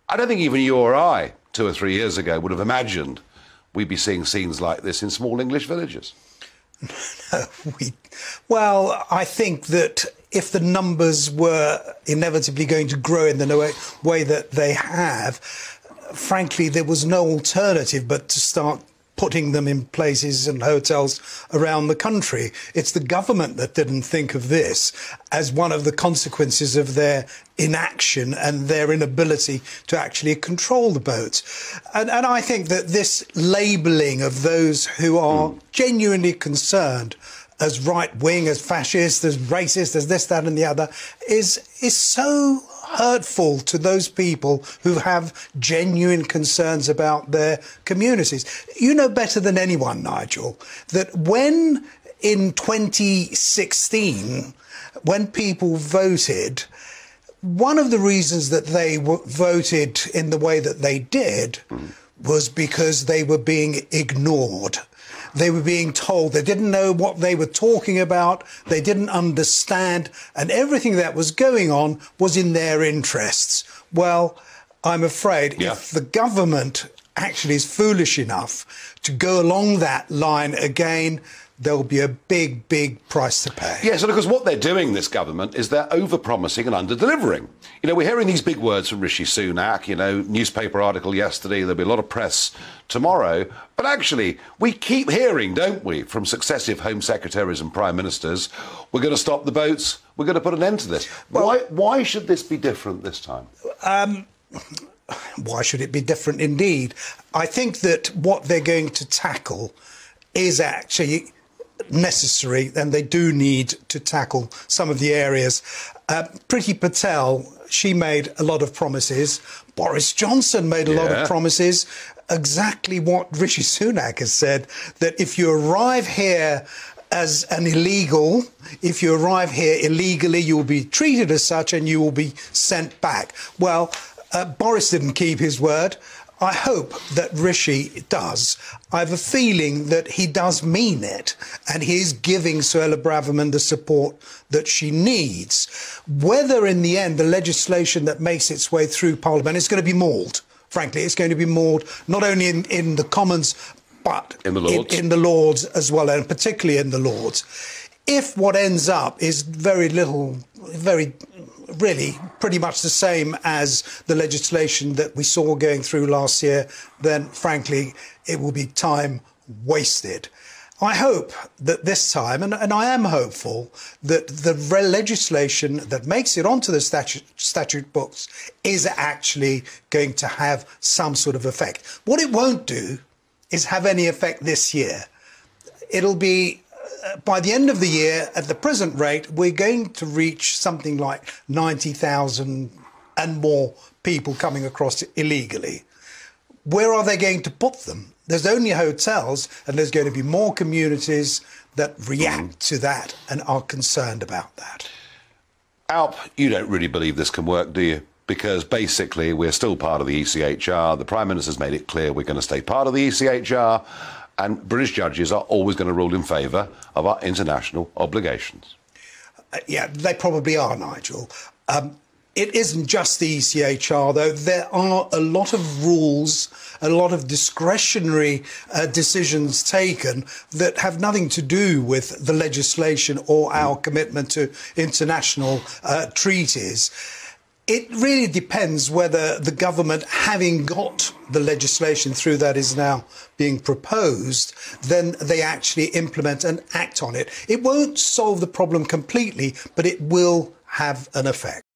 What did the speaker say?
I don't think even you or I, 2 or 3 years ago, would have imagined we'd be seeing scenes like this in small English villages. Well, I think that if the numbers were inevitably going to grow in the way that they have, frankly, there was no alternative but to start putting them in places and hotels around the country. It's the government that didn't think of this as one of the consequences of their inaction and their inability to actually control the boats. And I think that this labelling of those who are genuinely concerned as right-wing, as fascist, as racist, as this, that and the other, is so hurtful to those people who have genuine concerns about their communities. You know better than anyone, Nigel, that when in 2016, when people voted, one of the reasons that they voted in the way that they did was because they were being ignored. They were being told they didn't know what they were talking about, they didn't understand, and everything that was going on was in their interests. Well, I'm afraid if the government actually is foolish enough to go along that line again, there'll be a big, big price to pay. Yes, and because what they're doing, this government, is they're over-promising and under-delivering. You know, we're hearing these big words from Rishi Sunak, you know, newspaper article yesterday, there'll be a lot of press tomorrow. But actually, we keep hearing, don't we, from successive Home Secretaries and Prime Ministers, we're going to stop the boats, we're going to put an end to this. Well, why should this be different this time? Why should it be different indeed? I think that what they're going to tackle is actually necessary, and they do need to tackle some of the areas. Priti Patel, she made a lot of promises. Boris Johnson made a lot of promises. Exactly what Rishi Sunak has said, that if you arrive here as an illegal, if you arrive here illegally, you will be treated as such and you will be sent back. Well, Boris didn't keep his word. I hope that Rishi does. I have a feeling that he does mean it, and he is giving Suella Braverman the support that she needs. Whether in the end the legislation that makes its way through Parliament is going to be mauled, frankly, it's going to be mauled not only in the Commons, but in the Lords as well, and particularly in the Lords. If what ends up is really pretty much the same as the legislation that we saw going through last year, then frankly it will be time wasted. I hope that this time, and I am hopeful, that the legislation that makes it onto the statute books is actually going to have some sort of effect. What it won't do is have any effect this year. It'll be by the end of the year, at the present rate, we're going to reach something like 90,000 and more people coming across illegally. Where are they going to put them? There's only hotels, and there's going to be more communities that react to that and are concerned about that. Alp, you don't really believe this can work, do you? Because basically we're still part of the ECHR. The Prime Minister's made it clear we're going to stay part of the ECHR. And British judges are always going to rule in favour of our international obligations. Yeah, they probably are, Nigel. It isn't just the ECHR, though. There are a lot of rules, a lot of discretionary decisions taken that have nothing to do with the legislation or our commitment to international treaties. It really depends whether the government, having got the legislation through that is now being proposed, then they actually implement and act on it. It won't solve the problem completely, but it will have an effect.